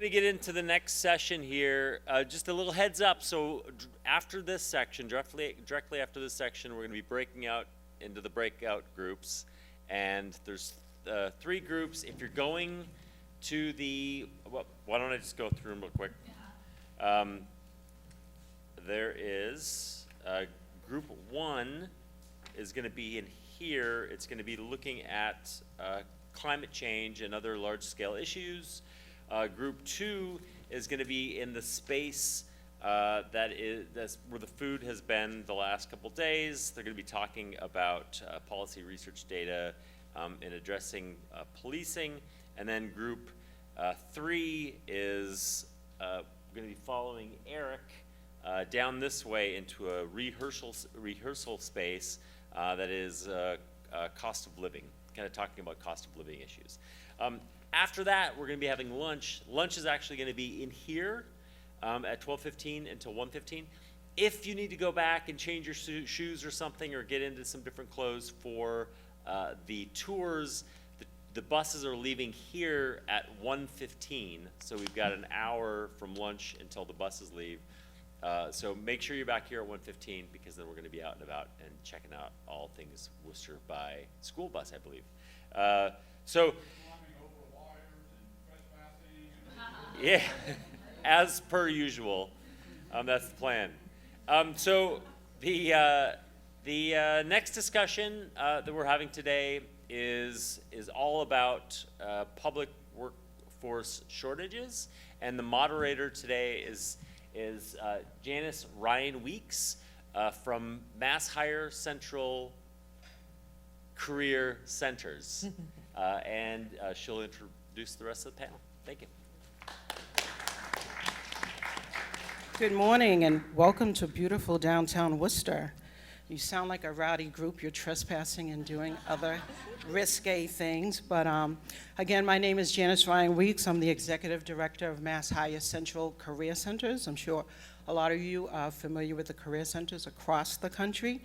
to get into the next session here. Just a little heads up. So after this section, directly after this section, we're going to be breaking out into the breakout groups. And there's 3 groups. If you're going to the, well, why don't I just go through them real quick? There is group 1 is going to be in here. It's going to be looking at climate change and other large-scale issues. Group 2 is going to be in the space that's where the food has been the last couple days. They're going to be talking about policy research data and addressing policing. And then group 3 is going to be following Eric down this way into a rehearsal space that is cost of living, kind of talking about cost of living issues. After that, we're going to be having lunch. Lunch is actually going to be in here at 12:15 until 1:15. If you need to go back and change your shoes or something or get into some different clothes for the tours, the buses are leaving here at 1:15. So we've got an hour from lunch until the buses leave. So make sure you're back here at 1:15 because then we're going to be out and about and checking out all things Worcester by school bus, I believe. Yeah, as per usual, that's the plan. So the next discussion that we're having today is all about public workforce shortages, and the moderator today is Janice Ryan Weeks from MassHire Central Career Centers, and she'll introduce the rest of the panel. Thank you. Good morning and welcome to beautiful downtown Worcester. You sound like a rowdy group. You're trespassing and doing other risque things. But again, my name is Janice Ryan Weeks. I'm the Executive Director of MassHire Central Career Centers. I'm sure a lot of you are familiar with the career centers across the country.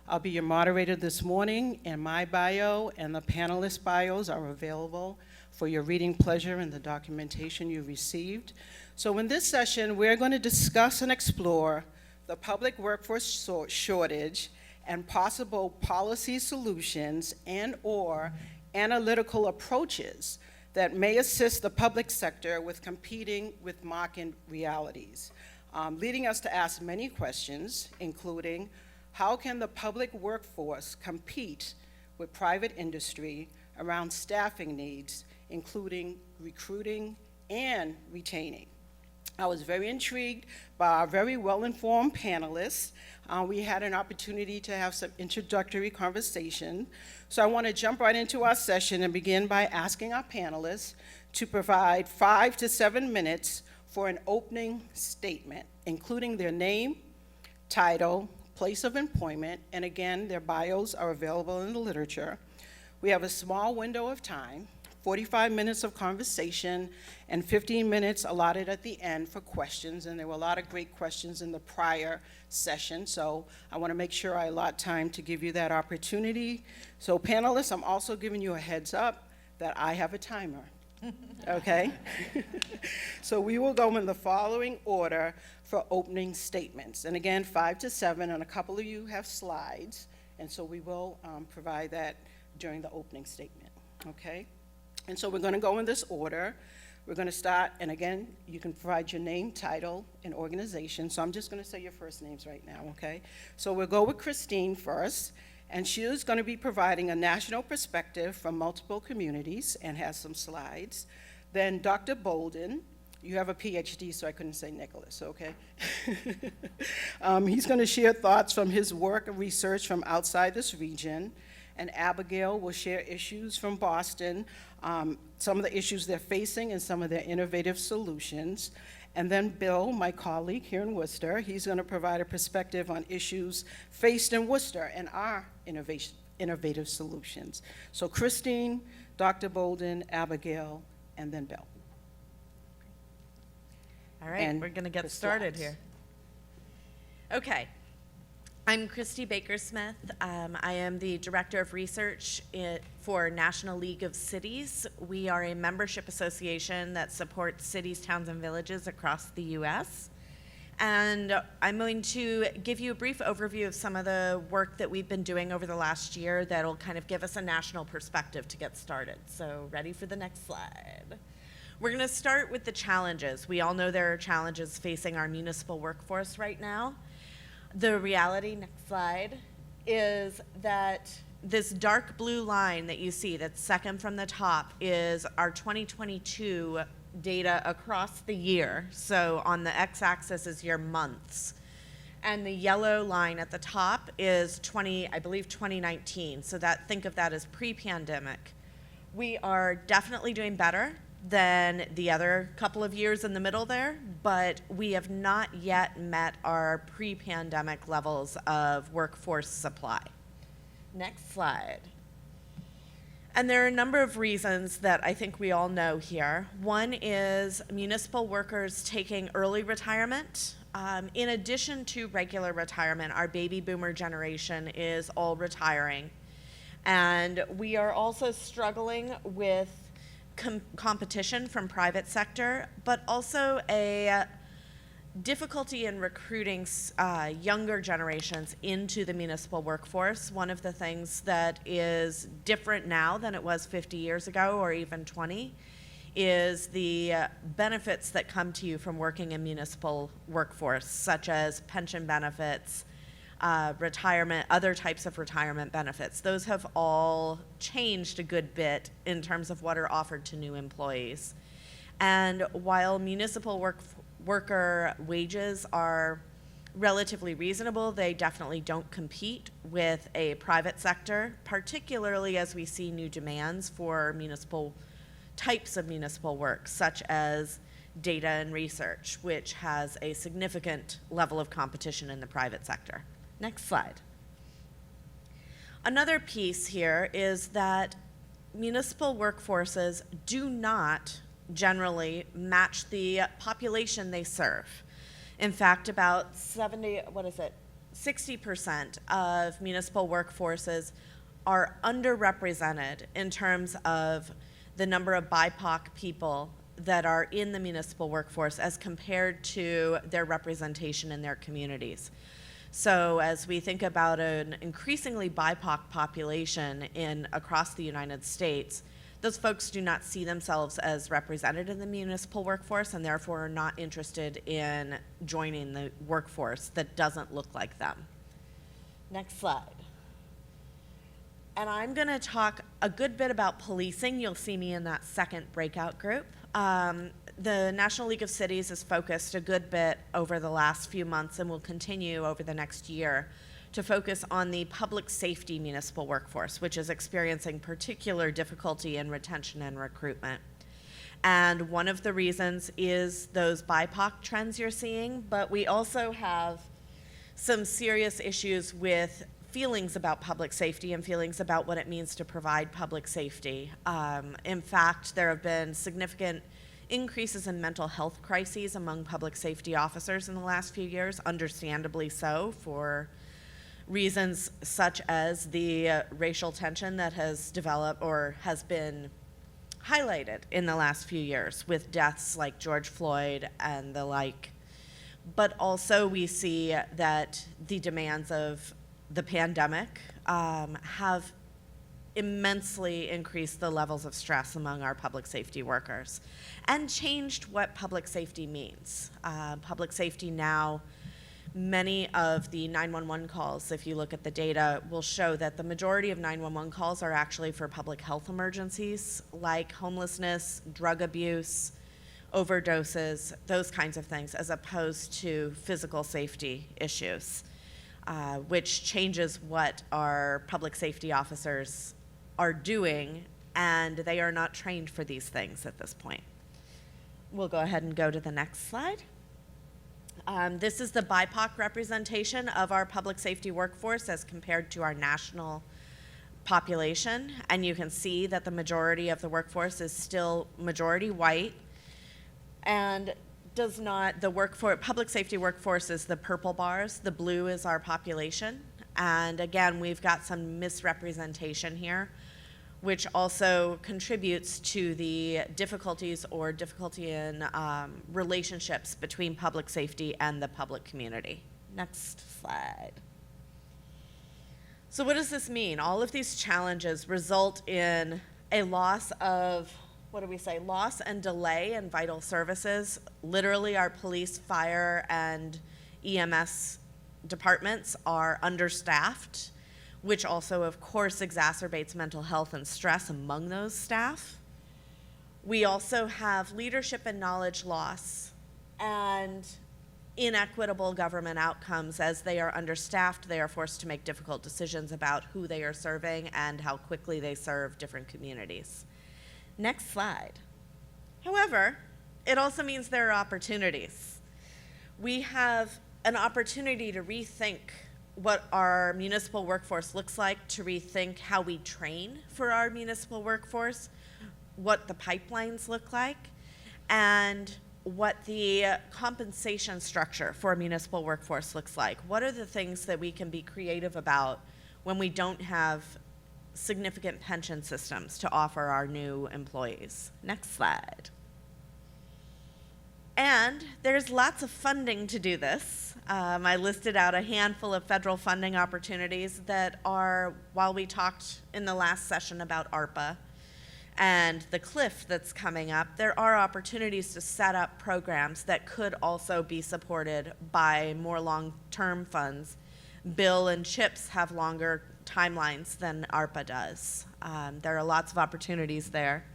I'll be your moderator this morning, and my bio and the panelists' bios are available for your reading pleasure in the documentation you received. So in this session, we're going to discuss and explore the public workforce shortage and possible policy solutions and/or analytical approaches that may assist the public sector with competing with market realities, leading us to ask many questions, including how can the public workforce compete with private industry around staffing needs, including recruiting and retaining. I was very intrigued by our very well-informed panelists. We had an opportunity to have some introductory conversation. So I want to jump right into our session and begin by asking our panelists to provide 5 to 7 minutes for an opening statement, including their name, title, place of employment, and again, their bios are available in the literature. We have a small window of time, 45 minutes of conversation, and 15 minutes allotted at the end for questions, and there were a lot of great questions in the prior session, so I want to make sure I allot time to give you that opportunity. So panelists, I'm also giving you a heads up that I have a timer, okay? So we will go in the following order for opening statements, and again, 5 to 7, and a couple of you have slides, and so we will provide that during the opening statement, okay? And so we're going to go in this order. We're going to start, and again, you can provide your name, title, and organization. So I'm just going to say your first names right now, okay? So we'll go with Christine first, and she is going to be providing a national perspective from multiple communities and has some slides. Then Dr. Bolden, you have a Ph.D., so I couldn't say Nicholas, okay? He's going to share thoughts from his work and research from outside this region. And Abigail will share issues from Boston, some of the issues they're facing and some of their innovative solutions. And then Bill, my colleague here in Worcester, he's going to provide a perspective on issues faced in Worcester and our innovative solutions. So Christine, Dr. Bolden, Abigail, and then Bill. All right, we're going to get started here. Okay. I'm Christy Baker-Smith. I am the Director of Research for National League of Cities. We are a membership association that supports cities, towns, and villages across the U.S. And I'm going to give you a brief overview of some of the work that we've been doing over the last year that'll kind of give us a national perspective to get started. So ready for the next slide. We're going to start with the challenges. We all know there are challenges facing our municipal workforce right now. The reality, next slide, is that this dark blue line that you see that's second from the top is our 2022 data across the year. So on the x-axis is your months. And the yellow line at the top is 2019. So think of that as pre-pandemic. We are definitely doing better than the other couple of years in the middle there, but we have not yet met our pre-pandemic levels of workforce supply. Next slide. And there are a number of reasons that I think we all know here. One is municipal workers taking early retirement. In addition to regular retirement, our baby boomer generation is all retiring. And we are also struggling with competition from private sector, but also a difficulty in recruiting younger generations into the municipal workforce. One of the things that is different now than it was 50 years ago or even 20 is the benefits that come to you from working in municipal workforce, such as pension benefits, retirement, other types of retirement benefits. Those have all changed a good bit in terms of what are offered to new employees. And while municipal worker wages are relatively reasonable, they definitely don't compete with a private sector, particularly as we see new demands for types of municipal work, such as data and research, which has a significant level of competition in the private sector. Next slide. Another piece here is that municipal workforces do not generally match the population they serve. In fact, about 60% of municipal workforces are underrepresented in terms of the number of BIPOC people that are in the municipal workforce as compared to their representation in their communities. So as we think about an increasingly BIPOC population across the United States, those folks do not see themselves as represented in the municipal workforce and therefore are not interested in joining the workforce that doesn't look like them. Next slide. And I'm going to talk a good bit about policing. You'll see me in that second breakout group. The National League of Cities has focused a good bit over the last few months and will continue over the next year to focus on the public safety municipal workforce, which is experiencing particular difficulty in retention and recruitment. And one of the reasons is those BIPOC trends you're seeing, but we also have some serious issues with feelings about public safety and feelings about what it means to provide public safety. In fact, there have been significant increases in mental health crises among public safety officers in the last few years, understandably so, for reasons such as the racial tension that has developed or has been highlighted in the last few years with deaths like George Floyd and the like. But also we see that the demands of the pandemic have immensely increased the levels of stress among our public safety workers and changed what public safety means. Public safety now, many of the 911 calls, if you look at the data, will show that the majority of 911 calls are actually for public health emergencies like homelessness, drug abuse, overdoses, those kinds of things, as opposed to physical safety issues, which changes what our public safety officers are doing, and they are not trained for these things at this point. We'll go ahead and go to the next slide. This is the BIPOC representation of our public safety workforce as compared to our national population, and you can see that the majority of the workforce is still majority white, and does not, public safety workforce is the purple bars, the blue is our population. And again, we've got some misrepresentation here, which also contributes to the difficulties or difficulty in relationships between public safety and the public community. Next slide. So what does this mean? All of these challenges result in a loss of, loss and delay in vital services. Literally, our police, fire, and EMS departments are understaffed, which also, of course, exacerbates mental health and stress among those staff. We also have leadership and knowledge loss and inequitable government outcomes. As they are understaffed, they are forced to make difficult decisions about who they are serving and how quickly they serve different communities. Next slide. However, it also means there are opportunities. We have an opportunity to rethink what our municipal workforce looks like, to rethink how we train for our municipal workforce, what the pipelines look like, and what the compensation structure for a municipal workforce looks like. What are the things that we can be creative about when we don't have significant pension systems to offer our new employees? Next slide. And there's lots of funding to do this. I listed out a handful of federal funding opportunities that are, while we talked in the last session about ARPA and the cliff that's coming up, there are opportunities to set up programs that could also be supported by more long-term funds. Bill and CHIPS have longer timelines than ARPA does. There are lots of opportunities there.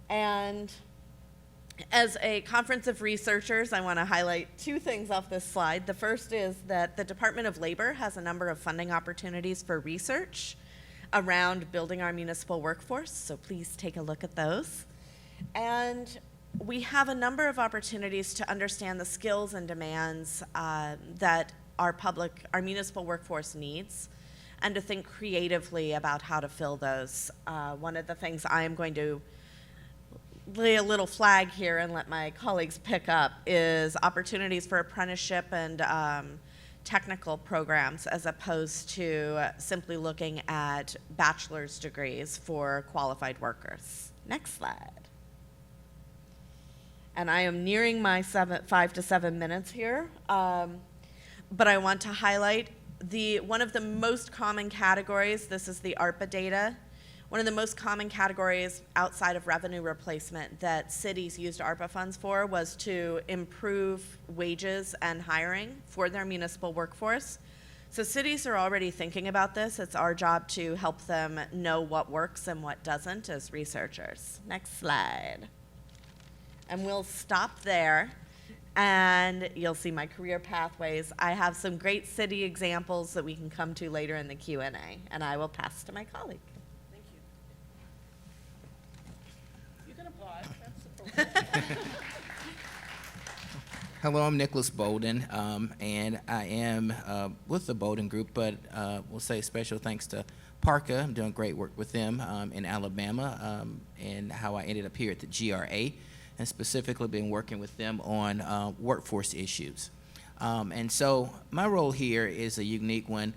And as a conference of researchers, I want to highlight two things off this slide. The first is that the Department of Labor has a number of funding opportunities for research around building our municipal workforce, so please take a look at those. And we have a number of opportunities to understand the skills and demands that our municipal workforce needs, and to think creatively about how to fill those. One of the things I am going to lay a little flag here and let my colleagues pick up is opportunities for apprenticeship and technical programs, as opposed to simply looking at bachelor's degrees for qualified workers. Next slide. And I am nearing my 5 to 7 minutes here, but I want to highlight one of the most common categories. This is the ARPA data. One of the most common categories outside of revenue replacement that cities used ARPA funds for was to improve wages and hiring for their municipal workforce. So cities are already thinking about this. It's our job to help them know what works and what doesn't as researchers. Next slide. And we'll stop there, and you'll see my career pathways. I have some great city examples that we can come to later in the Q&A, and I will pass to my colleague. Hello, I'm Nicholas Bolden, and I am with the Bolden Group, but we'll say special thanks to Parka. I'm doing great work with them in Alabama, and how I ended up here at the GRA, and specifically been working with them on workforce issues. And so my role here is a unique one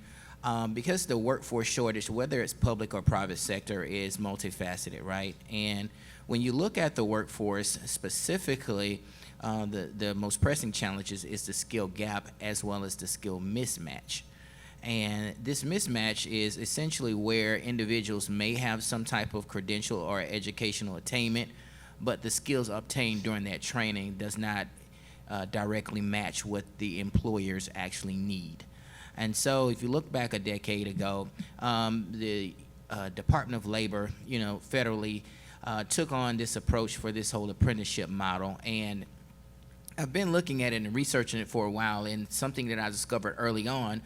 because the workforce shortage, whether it's public or private sector, is multifaceted, right? And when you look at the workforce specifically, the most pressing challenges is the skill gap as well as the skill mismatch. And this mismatch is essentially where individuals may have some type of credential or educational attainment, but the skills obtained during that training does not directly match what the employers actually need. And so if you look back a decade ago, the Department of Labor, federally, took on this approach for this whole apprenticeship model, and I've been looking at it and researching it for a while, and something that I discovered early on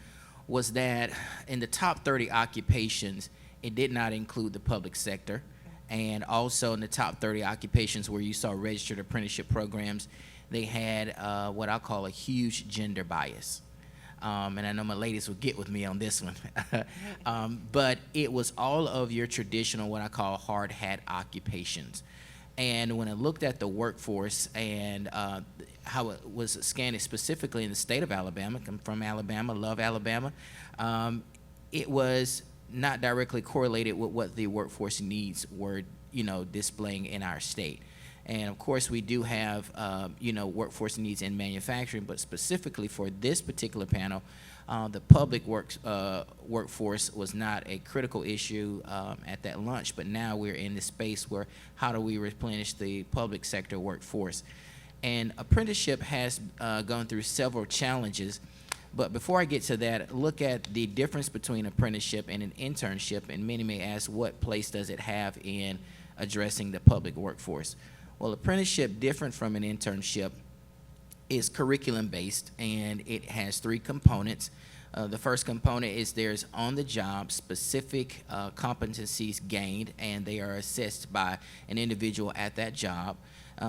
was that in the top 30 occupations, it did not include the public sector, and also in the top 30 occupations where you saw registered apprenticeship programs, they had what I call a huge gender bias. And I know my ladies will get with me on this one. But it was all of your traditional, what I call hard hat occupations. And when I looked at the workforce and how it was scanned specifically in the state of Alabama, I'm from Alabama, love Alabama, it was not directly correlated with what the workforce needs were, displaying in our state. And of course, we do have, workforce needs in manufacturing, but specifically for this particular panel, the public workforce was not a critical issue at that lunch, but now we're in the space where how do we replenish the public sector workforce? And apprenticeship has gone through several challenges, but before I get to that, look at the difference between apprenticeship and an internship, and many may ask, what place does it have in addressing the public workforce? Well, apprenticeship, different from an internship, is curriculum-based, and it has three components. The first component is there's on-the-job specific competencies gained, and they are assessed by an individual at that job.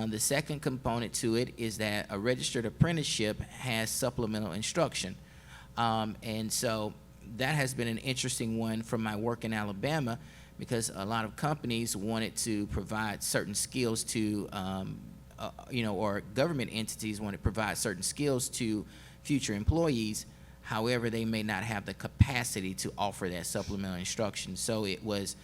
The second component to it is that a registered apprenticeship has supplemental instruction. And so that has been an interesting one from my work in Alabama, because a lot of companies wanted to provide certain skills to or government entities want to provide certain skills to future employees. However, they may not have the capacity to offer that supplemental instruction. So it was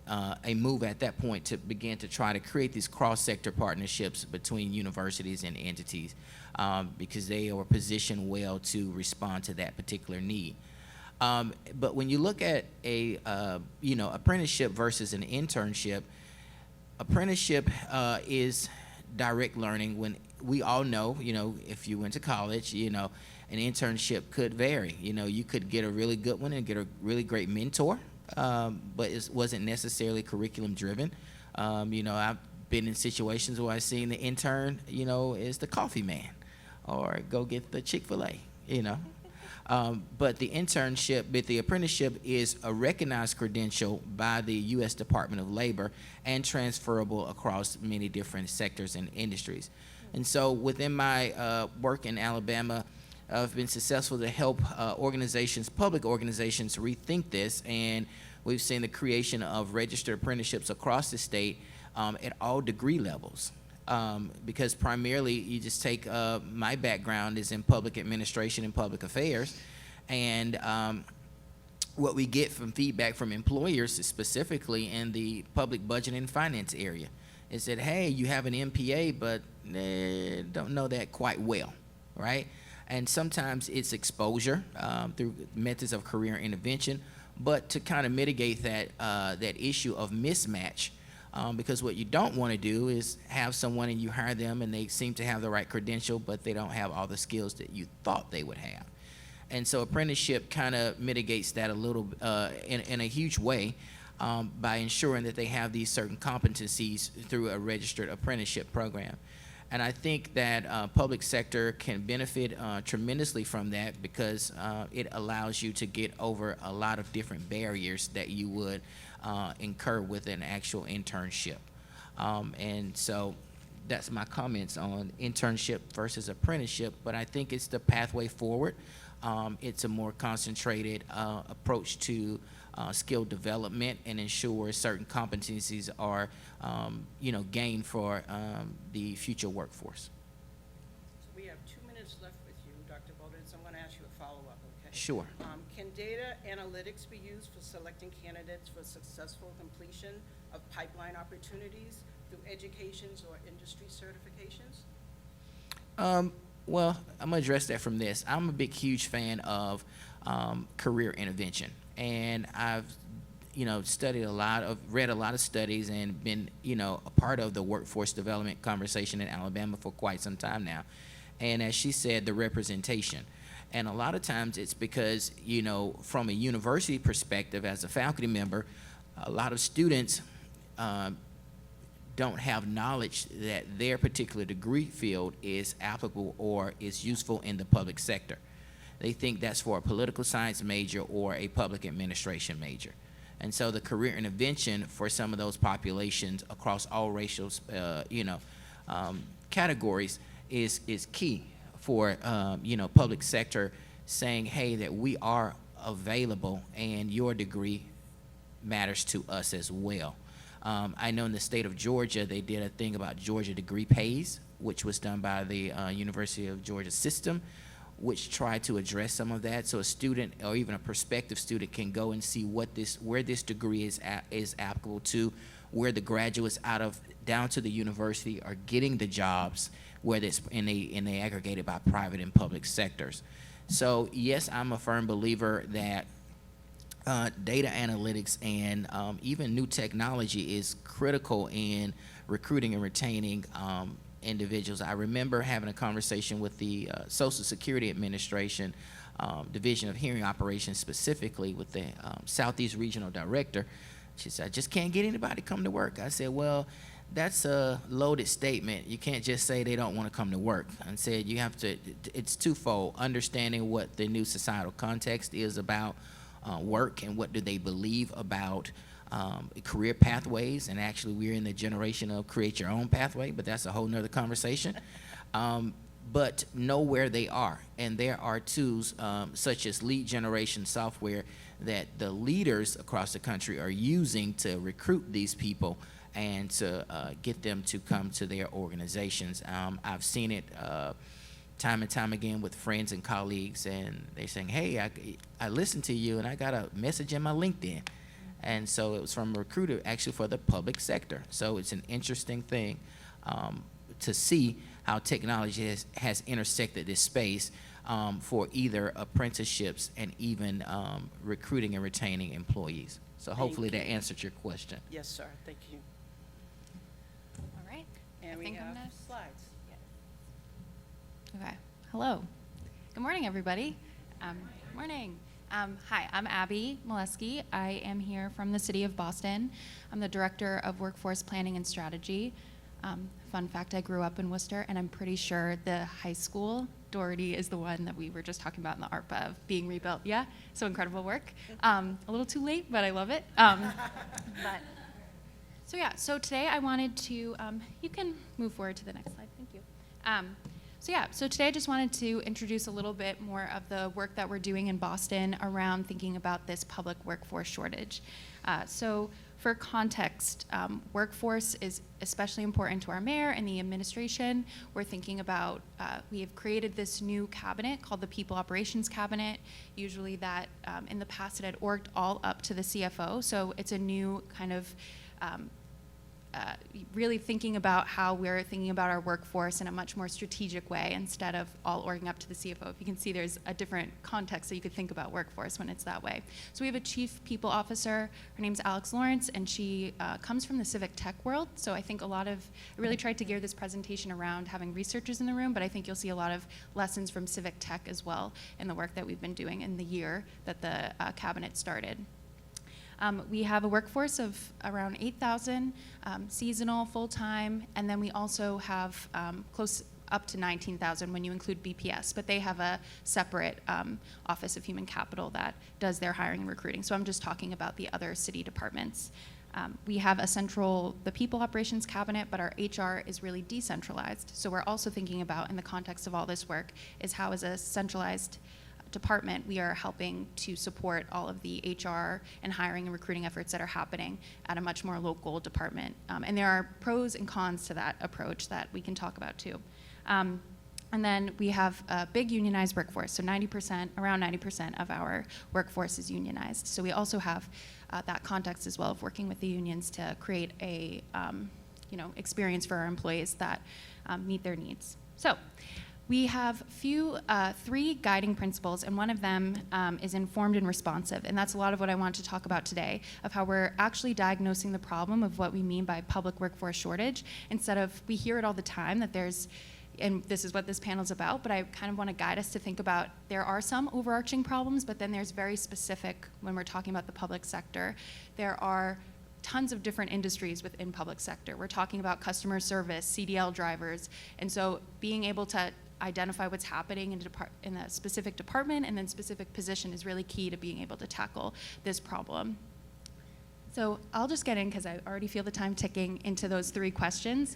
a move at that point to begin to try to create these cross-sector partnerships between universities and entities because they are positioned well to respond to that particular need. But when you look at a apprenticeship versus an internship, apprenticeship is direct learning. When we all know, if you went to college, an internship could vary. You could get a really good one and get a really great mentor, but it wasn't necessarily curriculum driven. I've been in situations where I've seen the intern, is the coffee man, or go get the Chick-fil-A, But the apprenticeship is a recognized credential by the U.S. Department of Labor and transferable across many different sectors and industries. And so within my work in Alabama, I've been successful to help public organizations rethink this, and we've seen the creation of registered apprenticeships across the state at all degree levels. Because primarily you just take my background is in public administration and public affairs, and what we get from feedback from employers, specifically in the public budget and finance area, is that, hey, you have an MPA, but don't know that quite well, right? And sometimes it's exposure through methods of career intervention, but to kind of mitigate that issue of mismatch. Because what you don't want to do is have someone and you hire them and they seem to have the right credential, but they don't have all the skills that you thought they would have. And so apprenticeship kind of mitigates that a little in a huge way by ensuring that they have these certain competencies through a registered apprenticeship program. And I think that public sector can benefit tremendously from that because it allows you to get over a lot of different barriers that you would incur with an actual internship. And so that's my comments on internship versus apprenticeship, but I think it's the pathway forward. It's a more concentrated approach to skill development and ensure certain competencies are gained for the future workforce. So we have 2 minutes left with you, Dr. Bolden, so I'm going to ask you a follow-up, okay? Sure. Can data analytics be used for selecting candidates for successful completion of pipeline opportunities through educations or industry certifications? Well, I'm going to address that from this. I'm a huge fan of career intervention, and I've read a lot of studies and been, a part of the workforce development conversation in Alabama for quite some time now. And as she said, the representation. And a lot of times it's because, from a university perspective, as a faculty member, a lot of students don't have knowledge that their particular degree field is applicable or is useful in the public sector. They think that's for a political science major or a public administration major. And so the career intervention for some of those populations across all racial, categories is key for, public sector saying, hey, that we are available and your degree matters to us as well. I know in the state of Georgia, they did a thing about Georgia degree pays, which was done by the University of Georgia system, which tried to address some of that. So a student or even a prospective student can go and see where this degree is applicable to, where the graduates down to the university are getting the jobs, whether it's and they aggregated by private and public sectors. So yes, I'm a firm believer that data analytics and even new technology is critical in recruiting and retaining individuals. I remember having a conversation with the Social Security Administration Division of Hearing Operations, specifically with the Southeast Regional Director. She said, I just can't get anybody to come to work. I said, well, that's a loaded statement. You can't just say they don't want to come to work. I said you have to, it's twofold, understanding what the new societal context is about work and what do they believe about career pathways. And actually we're in the generation of create your own pathway, but that's a whole nother conversation. But know where they are. And there are tools such as lead generation software that the leaders across the country are using to recruit these people and to get them to come to their organizations. I've seen it time and time again with friends and colleagues, and they're saying, hey, I listened to you and I got a message in my LinkedIn. And so it was from a recruiter actually for the public sector. So it's an interesting thing to see how technology has intersected this space for either apprenticeships and even recruiting and retaining employees. So hopefully that answered your question. Yes, sir. Thank you. All right. And I we think I'm have next. slides. Okay. Hello. Good morning, everybody. Morning. Hi, I'm Abby Milewski. I am here from the city of Boston. I'm the Director of Workforce Planning and Strategy. Fun fact, I grew up in Worcester, and I'm pretty sure the high school, Doherty, is the one that we were just talking about in the ARPA of being rebuilt. Yeah, so incredible work. A little too late, but I love it. So today I wanted to, you can move forward to the next slide, thank you. So today I just wanted to introduce a little bit more of the work that we're doing in Boston around thinking about this public workforce shortage. So for context, workforce is especially important to our mayor and the administration. We're thinking about, we have created this new cabinet called the People Operations Cabinet. Usually that, in the past, it had orged all up to the CFO. So it's a new kind of really thinking about how we're thinking about our workforce in a much more strategic way instead of all orging up to the CFO. If you can see, there's a different context that you could think about workforce when it's that way. So we have a chief people officer. Her name's Alex Lawrence, and she comes from the civic tech world. So I think I really tried to gear this presentation around having researchers in the room, but I think you'll see a lot of lessons from civic tech as well in the work that we've been doing in the year that the cabinet started. We have a workforce of around 8,000, seasonal, full-time, and then we also have close up to 19,000 when you include BPS, but they have a separate Office of Human Capital that does their hiring and recruiting. So I'm just talking about the other city departments. We have the People Operations Cabinet, but our HR is really decentralized. So we're also thinking about, in the context of all this work, is how as a centralized department, we are helping to support all of the HR and hiring and recruiting efforts that are happening at a much more local department. And there are pros and cons to that approach that we can talk about too. And then we have a big unionized workforce. So around 90% of our workforce is unionized. So we also have that context as well of working with the unions to create a experience for our employees that meet their needs. So we have three guiding principles, and one of them is informed and responsive, and that's a lot of what I want to talk about today, of how we're actually diagnosing the problem of what we mean by public workforce shortage, instead of, we hear it all the time that there's, and this is what this panel's about, but I kind of want to guide us to think about, there are some overarching problems, but then there's very specific, when we're talking about the public sector, there are tons of different industries within public sector. We're talking about customer service, CDL drivers, and so being able to identify what's happening in a specific department and then specific position is really key to being able to tackle this problem. So I'll just get in because I already feel the time ticking into those three questions.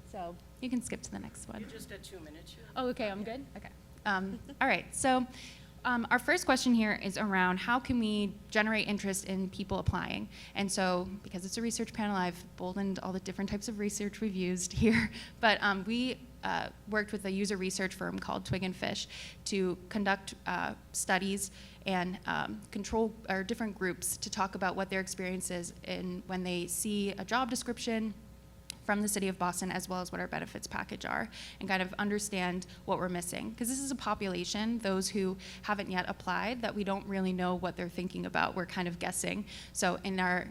So you can skip to the next one. You just did 2 minutes. Oh, okay, I'm good? Okay. All right, so Our first question here is around how can we generate interest in people applying? And so, because it's a research panel, I've boldened all the different types of research we've used here. But we worked with a user research firm called Twig and Fish to conduct studies and control or different groups to talk about what their experience is in when they see a job description from the city of Boston, as well as what our benefits package are, and kind of understand what we're missing. Because this is a population, those who haven't yet applied, that we don't really know what they're thinking about. We're kind of guessing. So in our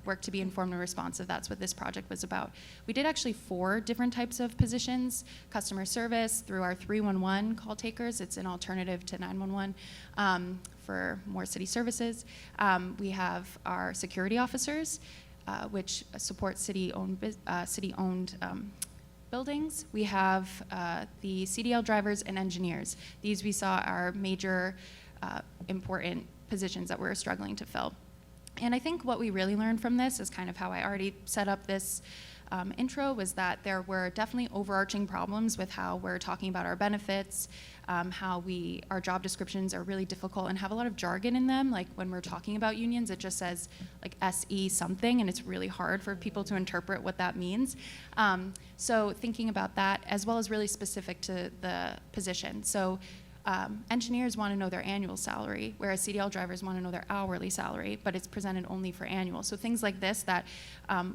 work to be informed and responsive, that's what this project was about. We did actually 4 different types of positions: customer service through our 311 call takers. It's an alternative to 911 for more city services. We have our security officers, which support city-owned buildings. We have the CDL drivers and engineers. These we saw are major important positions that we're struggling to fill. And I think what we really learned from this is kind of how I already set up this intro, was that there were definitely overarching problems with how we're talking about our benefits, how our job descriptions are really difficult and have a lot of jargon in them. Like when we're talking about unions, it just says like SE something, and it's really hard for people to interpret what that means. So thinking about that, as well as really specific to the position. So engineers want to know their annual salary, whereas CDL drivers want to know their hourly salary, but it's presented only for annual. So things like this that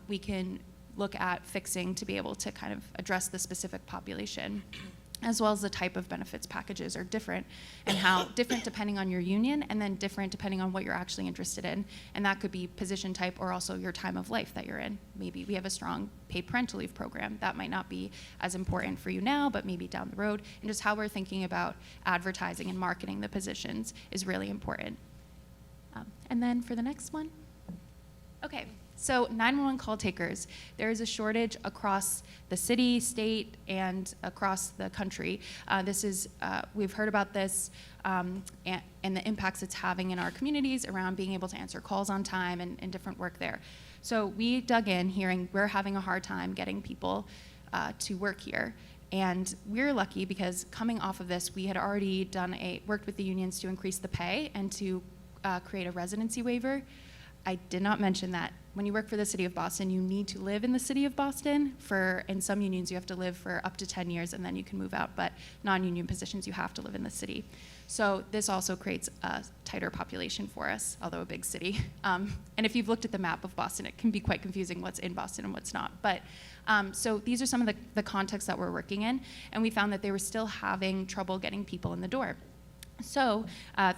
we can look at fixing to be able to kind of address the specific population, as well as the type of benefits packages are different, and how different depending on your union, and then different depending on what you're actually interested in. And that could be position type or also your time of life that you're in. Maybe we have a strong paid parental leave program. That might not be as important for you now, but maybe down the road. And just how we're thinking about advertising and marketing the positions is really important. And then for the next one. Okay. So 911 call takers, there is a shortage across the city, state, and across the country. We've heard about this and the impacts it's having in our communities around being able to answer calls on time and different work there. So we dug in, hearing we're having a hard time getting people to work here. And we're lucky because coming off of this, we had already worked with the unions to increase the pay and to create a residency waiver. I did not mention that when you work for the city of Boston, you need to live in the city of Boston. In some unions, you have to live for up to 10 years and then you can move out, but non-union positions, you have to live in the city. So this also creates a tighter population for us, although a big city. And if you've looked at the map of Boston, it can be quite confusing what's in Boston and what's not. But so these are some of the contexts that we're working in, and we found that they were still having trouble getting people in the door. So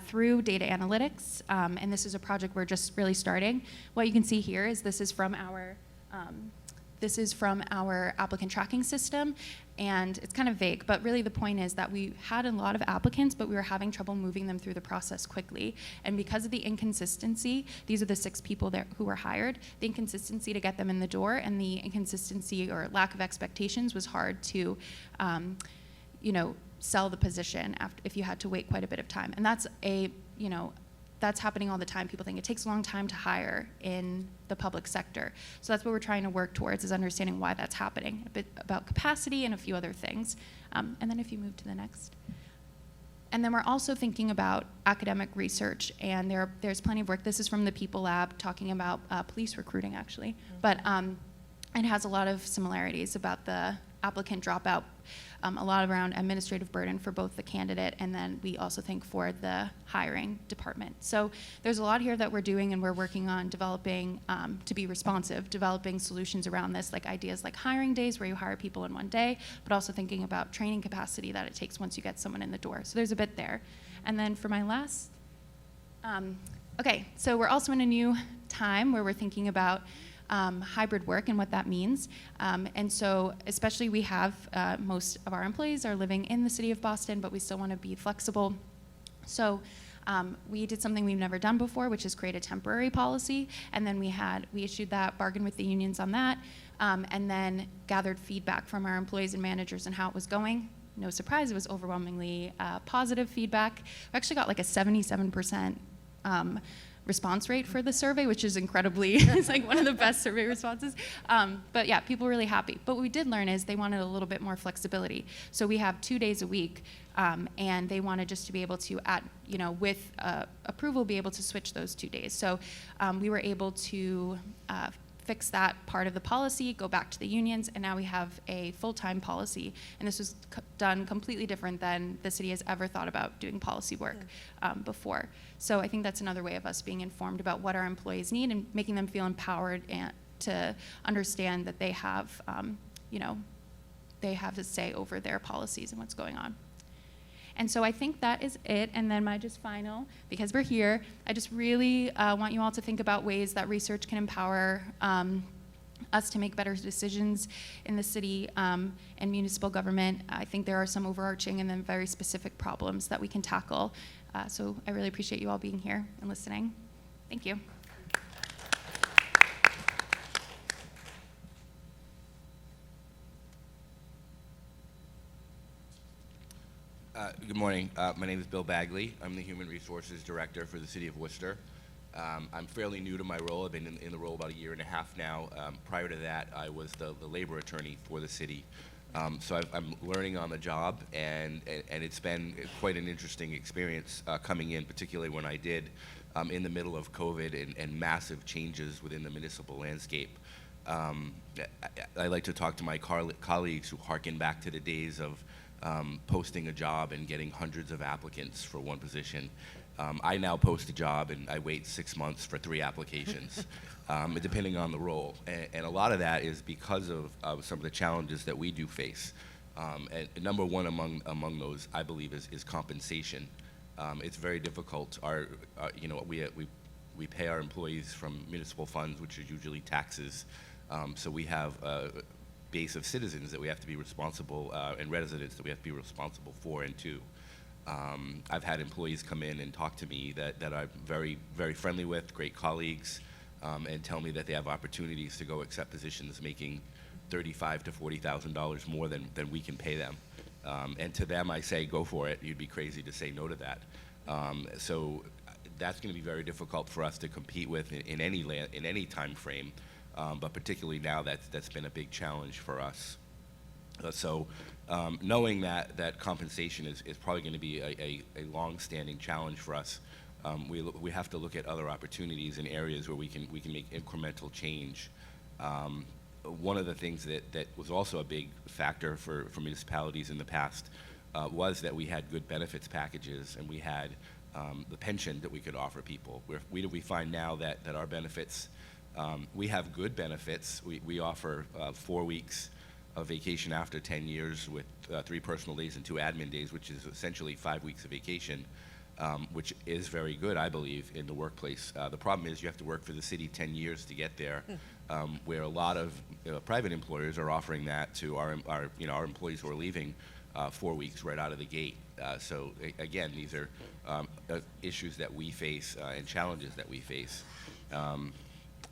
through data analytics, and this is a project we're just really starting, what you can see here is this is from our applicant tracking system, and it's kind of vague, but really the point is that we had a lot of applicants, but we were having trouble moving them through the process quickly. And because of the inconsistency, these are the 6 people who were hired, the inconsistency to get them in the door and the inconsistency or lack of expectations was hard to, sell the position if you had to wait quite a bit of time. And that's happening all the time. People think it takes a long time to hire in the public sector. So that's what we're trying to work towards, is understanding why that's happening, a bit about capacity and a few other things. And then if you move to the next. And then we're also thinking about academic research, and there's plenty of work. This is from the People Lab talking about police recruiting, actually. But it has a lot of similarities about the applicant dropout, a lot around administrative burden for both the candidate, and then we also think for the hiring department. So there's a lot here that we're doing, and we're working on developing, to be responsive, developing solutions around this, like ideas like hiring days where you hire people in one day, but also thinking about training capacity that it takes once you get someone in the door. So there's a bit there. And then for my last, okay, so we're also in a new time where we're thinking about hybrid work and what that means. And so especially we have most of our employees are living in the city of Boston, but we still want to be flexible. So we did something we've never done before, which is create a temporary policy. And then we issued that, bargained with the unions on that, and then gathered feedback from our employees and managers and how it was going. No surprise, it was overwhelmingly positive feedback. We actually got like a 77% response rate for the survey, which is incredibly, it's like one of the best survey responses. But yeah, people were really happy. But what we did learn is they wanted a little bit more flexibility. So we have 2 days a week, and they wanted just to be able to, with approval, be able to switch those 2 days. So we were able to fix that part of the policy, go back to the unions, and now we have a full-time policy. And this was done completely different than the city has ever thought about doing policy work before. So I think that's another way of us being informed about what our employees need and making them feel empowered and to understand that they have, they have a say over their policies and what's going on. And so I think that is it. And then my just final, because we're here, I just really want you all to think about ways that research can empower us to make better decisions in the city and municipal government. I think there are some overarching and then very specific problems that we can tackle. So I really appreciate you all being here and listening. Thank you. Good morning. My name is Bill Bagley. I'm the Human Resources Director for the City of Worcester. I'm fairly new to my role. I've been in the role about 1.5 years now. Prior to that, I was the labor attorney for the city. So I'm learning on the job, and it's been quite an interesting experience coming in, particularly when I did in the middle of COVID and massive changes within the municipal landscape. I like to talk to my colleagues who harken back to the days of posting a job and getting hundreds of applicants for one position. I now post a job and I wait 6 months for 3 applications, depending on the role. And a lot of that is because of some of the challenges that we do face. And number one among those, I believe, is compensation. It's very difficult. We pay our employees from municipal funds, which is usually taxes. So we have base of citizens that we have to be responsible, and residents that we have to be responsible for and to. I've had employees come in and talk to me that I'm very, very friendly with, great colleagues, and tell me that they have opportunities to go accept positions making $35,000 to $40,000 more than we can pay them. And to them I say, go for it. You'd be crazy to say no to that. So that's going to be very difficult for us to compete with in any time frame. But particularly now, that's been a big challenge for us. Knowing that compensation is probably going to be a long-standing challenge for us, we have to look at other opportunities in areas where we can make incremental change. One of the things that was also a big factor for municipalities in the past was that we had good benefits packages, and we had the pension that we could offer people. We find now that our benefits, we have good benefits. We offer 4 weeks of vacation after 10 years with 3 personal days and 2 admin days, which is essentially 5 weeks of vacation, which is very good, I believe, in the workplace. The problem is you have to work for the city 10 years to get there, where a lot of private employers are offering that to our employees who are leaving 4 weeks right out of the gate. So again, these are issues that we face and challenges that we face.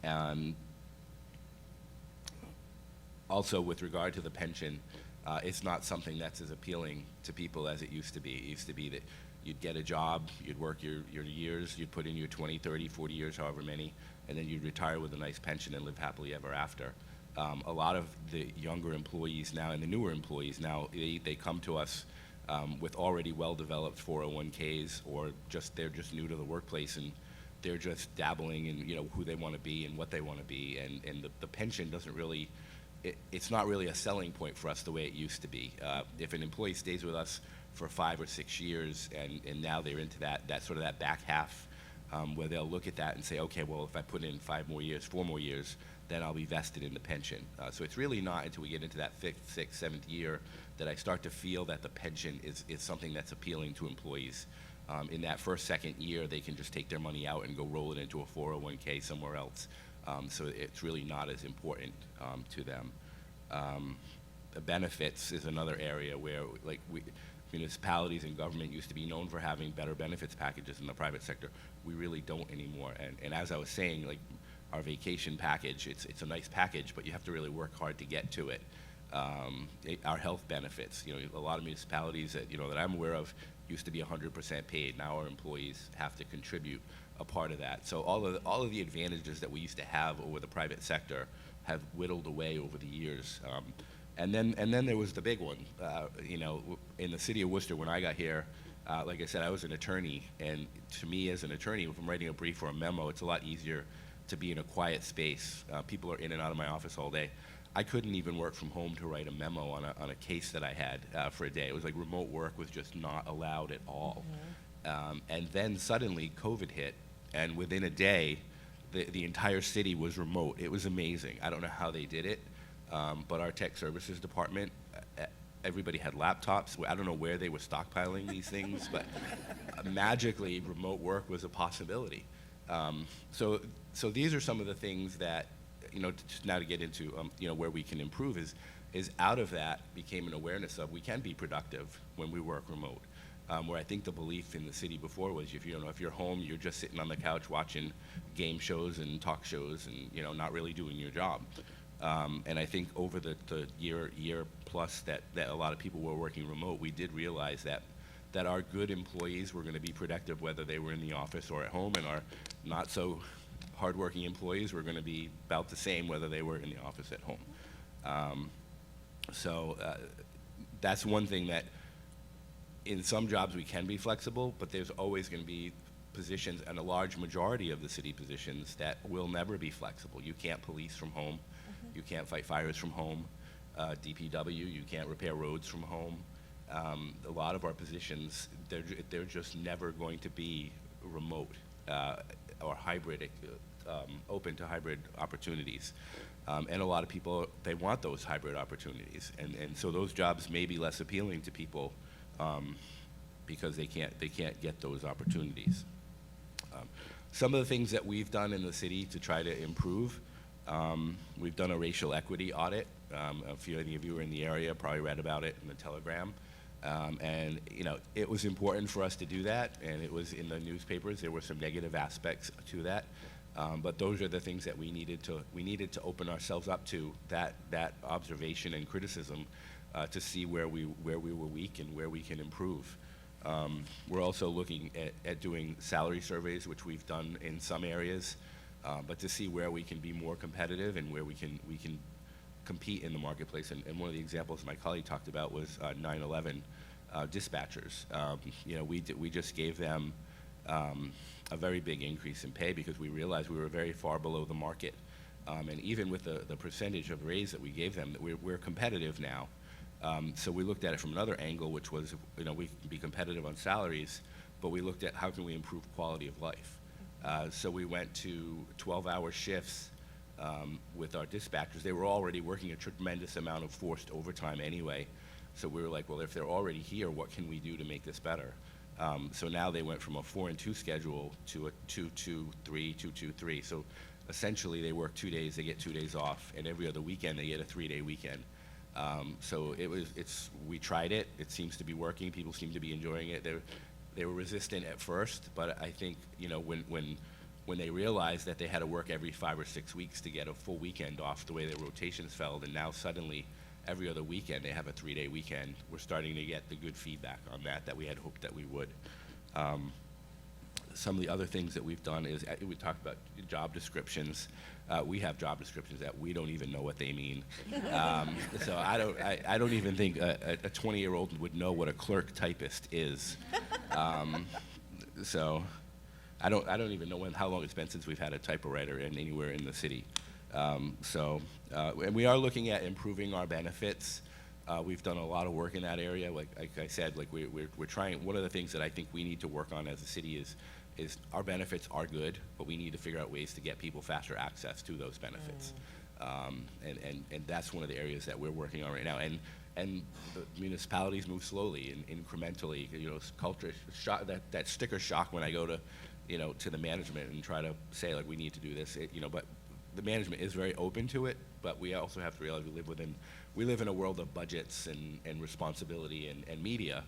And also, with regard to the pension, it's not something that's as appealing to people as it used to be. It used to be that you'd get a job, you'd work your years, you'd put in your 20, 30, 40 years, however many, and then you'd retire with a nice pension and live happily ever after. A lot of the younger employees now and the newer employees now, they come to us with already well-developed 401ks, or they're just new to the workplace, and they're just dabbling in who they want to be and what they want to be, and the pension doesn't really, it's not really a selling point for us the way it used to be. If an employee stays with us for 5 or 6 years, and now they're into that sort of that back half, where they'll look at that and say, okay, well, if I put in 5 more years, 4 more years, then I'll be vested in the pension. So it's really not until we get into that 5th, 6th, 7th year that I start to feel that the pension is something that's appealing to employees. In that first, second year, they can just take their money out and go roll it into a 401k somewhere else. So it's really not as important to them. The benefits is another area where, municipalities and government used to be known for having better benefits packages in the private sector. We really don't anymore. And as I was saying, our vacation package, it's a nice package, but you have to really work hard to get to it. our health benefits. You know, a lot of municipalities that, you know, that I'm aware of used to be 100% paid. Now our employees have to contribute a part of that. So all of the advantages that we used to have over the private sector have whittled away over the years. And then there was the big one. You know, in the city of Worcester, when I got here, like I said, I was an attorney, and to me as an attorney, if I'm writing a brief or a memo, it's a lot easier to be in a quiet space. People are in and out of my office all day. I couldn't even work from home to write a memo on a case that I had for a day. It was like remote work was just not allowed at all. And then suddenly COVID hit, and within a day, the entire city was remote. It was amazing. I don't know how they did it, but our tech services department, everybody had laptops. I don't know where they were stockpiling these things, but magically remote work was a possibility. So these are some of the things that, you know, just now to get into, you know, where we can improve is out of that became an awareness of we can be productive when we work remote. Where I think the belief in the city before was if you're home, you're just sitting on the couch watching game shows and talk shows and, you know, not really doing your job. And I think over the year plus that a lot of people were working remote, we did realize that our good employees were going to be productive whether they were in the office or at home, and our not so hardworking employees were going to be about the same whether they were in the office at home. So that's one thing that in some jobs we can be flexible, but there's always going to be positions, and a large majority of the city positions, that will never be flexible. You can't police from home. You can't fight fires from home. DPW, you can't repair roads from home. A lot of our positions, they're just never going to be remote or hybrid, open to hybrid opportunities. And a lot of people, they want those hybrid opportunities. And so those jobs may be less appealing to people because they can't get those opportunities. Some of the things that we've done in the city to try to improve, we've done a racial equity audit. A few of you were in the area, probably read about it in the Telegram. And you know, it was important for us to do that, and it was in the newspapers. There were some negative aspects to that, but those are the things that we needed to open ourselves up to that observation and criticism to see where we were weak and where we can improve. We're also looking at doing salary surveys, which we've done in some areas, but to see where we can be more competitive and where we can compete in the marketplace. And one of the examples my colleague talked about was 9/11 dispatchers. You know, we just gave them a very big increase in pay because we realized we were very far below the market. And even with the percentage of raise that we gave them, that we're competitive now. So we looked at it from another angle, which was, you know, we can be competitive on salaries, but we looked at how can we improve quality of life. So we went to 12-hour shifts with our dispatchers. They were already working a tremendous amount of forced overtime anyway. So we were like, well, if they're already here, what can we do to make this better? So now they went from a 4-2 schedule to a 2-2-3, 2-2-3. So essentially they work 2 days, they get 2 days off, and every other weekend they get a 3-day weekend. So we tried it. It seems to be working. People seem to be enjoying it. They were resistant at first, but I think, you know, when they realized that they had to work every 5 or 6 weeks to get a full weekend off the way their rotations fell, and now suddenly every other weekend they have a 3-day weekend, we're starting to get the good feedback on that we had hoped that we would. Some of the other things that we've done is, we talked about job descriptions. We have job descriptions that we don't even know what they mean. So I don't even think a 20-year-old would know what a clerk typist is. So I don't even know how long it's been since we've had a typewriter anywhere in the city. And we are looking at improving our benefits. We've done a lot of work in that area. Like I said, like we're trying. One of the things that I think we need to work on as a city is our benefits are good, but we need to figure out ways to get people faster access to those benefits. And that's one of the areas that we're working on right now. And the municipalities move slowly and incrementally. You know, culture shock, that sticker shock when I go to, you know, to the management and try to say like we need to do this. But the management is very open to it. But we also have to realize we live in a world of budgets and responsibility and media.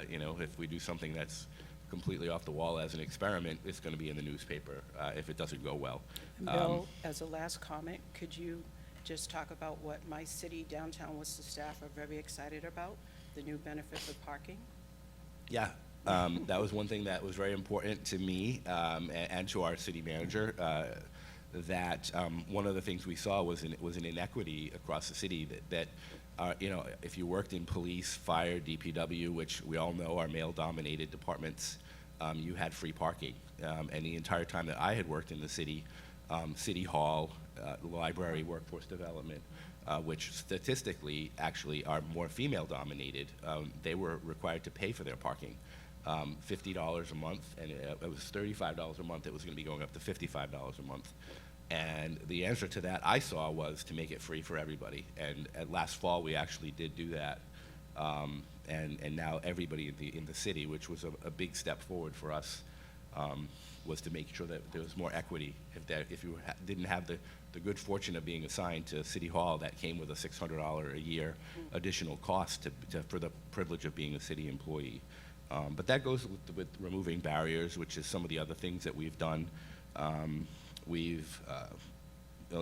You know, if we do something that's completely off the wall as an experiment, it's going to be in the newspaper if it doesn't go well. Bill, as a last comment, could you just talk about what my city downtown Worcester staff are very excited about, the new benefits of parking? Yeah, that was one thing that was very important to me and to our city manager. That one of the things we saw was an inequity across the city that you know, if you worked in police, fire, DPW, which we all know are male-dominated departments, you had free parking. And the entire time that I had worked in the city, City Hall, the library, workforce development, which statistically actually are more female-dominated, they were required to pay for their parking. $50 a month, and it was $35 a month. It was going to be going up to $55 a month. And the answer to that I saw was to make it free for everybody. And at last fall, we actually did do that. And now everybody in the city, which was a big step forward for us, was to make sure that there was more equity. If you didn't have the good fortune of being assigned to City Hall, that came with a $600 a year additional cost for the privilege of being a city employee. But that goes with removing barriers, which is some of the other things that we've done. We've,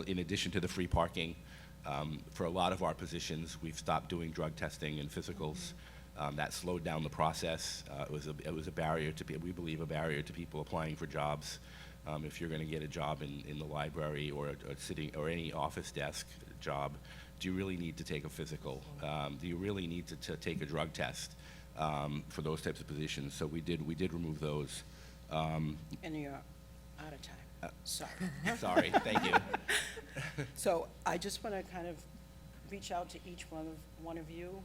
in addition to the free parking, for a lot of our positions, we've stopped doing drug testing and physicals. That slowed down the process. It was a barrier we believe a barrier to people applying for jobs. If you're going to get a job in the library or a city or any office desk job, do you really need to take a physical? Do you really need to take a drug test for those types of positions? So we did remove those. And you're out of time. Sorry. Sorry, thank you. So I just want to kind of reach out to each one of you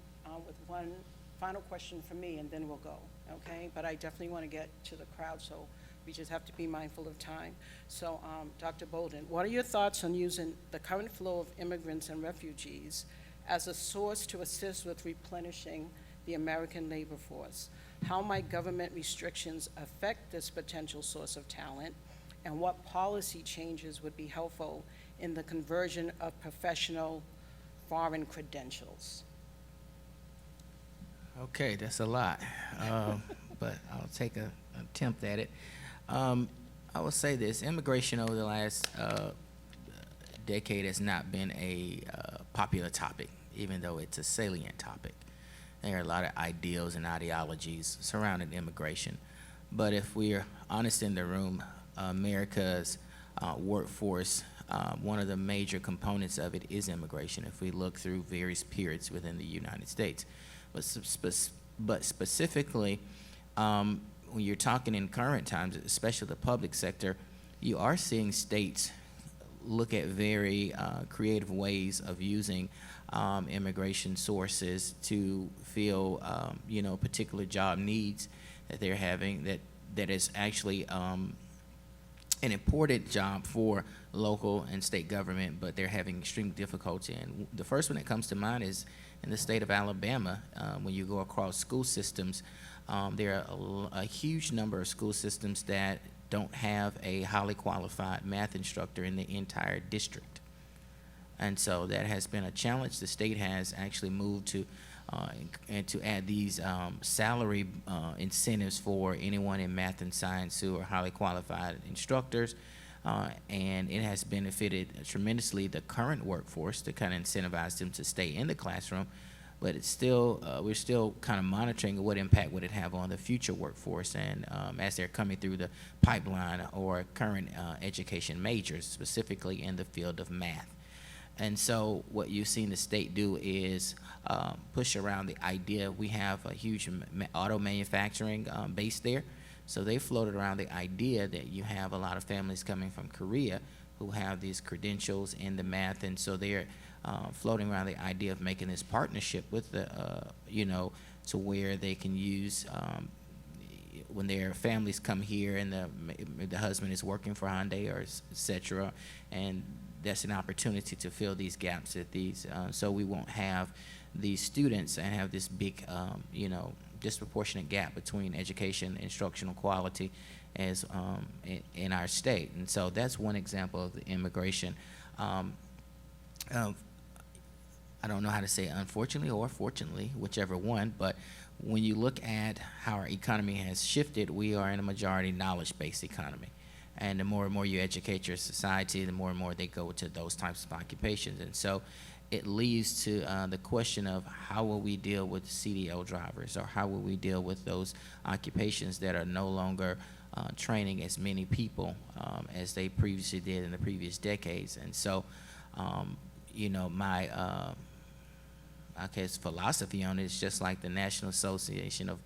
with one final question from me, and then we'll go, okay? But I definitely want to get to the crowd, so we just have to be mindful of time. So, Dr. Bolden, what are your thoughts on using the current flow of immigrants and refugees as a source to assist with replenishing the American labor force? How might government restrictions affect this potential source of talent? And what policy changes would be helpful in the conversion of professional foreign credentials? Okay, that's a lot, but I'll take an attempt at it. I will say this: immigration over the last decade has not been a popular topic, even though it's a salient topic. There are a lot of ideals and ideologies surrounding immigration. But if we're honest in the room, America's workforce, one of the major components of it is immigration, if we look through various periods within the United States. But specifically, when you're talking in current times, especially the public sector, you are seeing states look at very creative ways of using immigration sources to fill, particular job needs that they're having that is actually an important job for local and state government, but they're having extreme difficulty. And the first one that comes to mind is in the state of Alabama. When you go across school systems, there are a huge number of school systems that don't have a highly qualified math instructor in the entire district. And so that has been a challenge. The state has actually moved to and to add these salary incentives for anyone in math and science who are highly qualified instructors, and it has benefited tremendously the current workforce to kind of incentivize them to stay in the classroom, but it's still, we're still kind of monitoring what impact would it have on the future workforce and as they're coming through the pipeline or current education majors, specifically in the field of math. And so what you've seen the state do is push around the idea. We have a huge auto manufacturing base there. So they floated around the idea that you have a lot of families coming from Korea who have these credentials in the math. And so they're floating around the idea of making this partnership with the, to where they can use, when their families come here and the husband is working for Hyundai or et cetera, and that's an opportunity to fill these gaps at these, so we won't have these students and have this big, disproportionate gap between education, instructional quality as in our state. And so that's one example of the immigration. I don't know how to say unfortunately or fortunately, whichever one, but when you look at how our economy has shifted, we are in a majority knowledge-based economy. And the more and more you educate your society, the more and more they go to those types of occupations. And so it leads to the question of how will we deal with CDL drivers, or how will we deal with those occupations that are no longer training as many people as they previously did in the previous decades. And so, you know, my I guess philosophy on it is just like the National Association of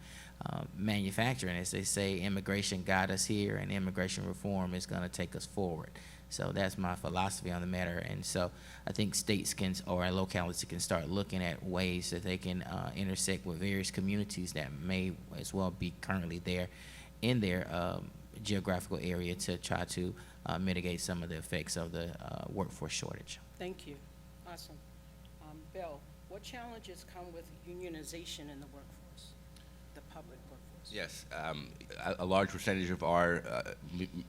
Manufacturing. As they say, immigration got us here, and immigration reform is going to take us forward. So that's my philosophy on the matter. And so I think states can, or localities can start looking at ways that they can intersect with various communities that may as well be currently there in their geographical area to try to mitigate some of the effects of the workforce shortage. Thank you. Awesome. Bill, what challenges come with unionization in the workforce, the public workforce? Yes, a large percentage of our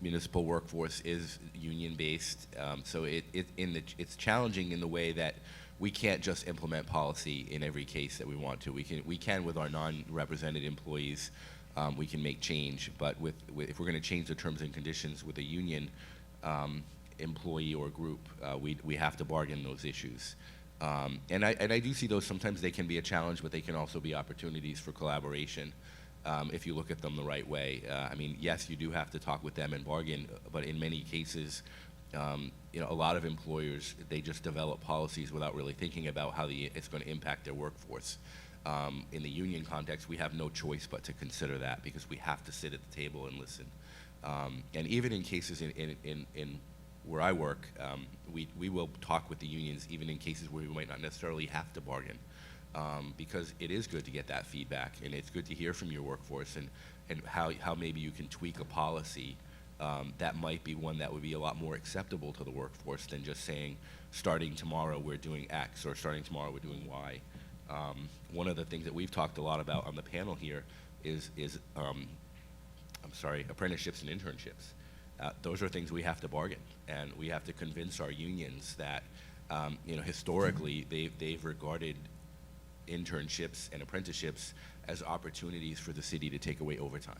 municipal workforce is union-based, so it's challenging in the way that we can't just implement policy in every case that we want to. We can with our non-represented employees, we can make change, but if we're going to change the terms and conditions with a union employee or group, we have to bargain those issues. And I do see those. Sometimes they can be a challenge, but they can also be opportunities for collaboration if you look at them the right way. I mean, yes, you do have to talk with them and bargain, but in many cases, you know, a lot of employers, they just develop policies without really thinking about how it's going to impact their workforce. In the union context, we have no choice but to consider that, because we have to sit at the table and listen. And even in cases in where I work, we will talk with the unions even in cases where we might not necessarily have to bargain, because it is good to get that feedback, and it's good to hear from your workforce and how maybe you can tweak a policy that might be one that would be a lot more acceptable to the workforce than just saying, starting tomorrow we're doing X, or starting tomorrow we're doing Y. One of the things that we've talked a lot about on the panel here is apprenticeships and internships. Those are things we have to bargain, and we have to convince our unions that, you know, historically they've regarded internships and apprenticeships as opportunities for the city to take away overtime,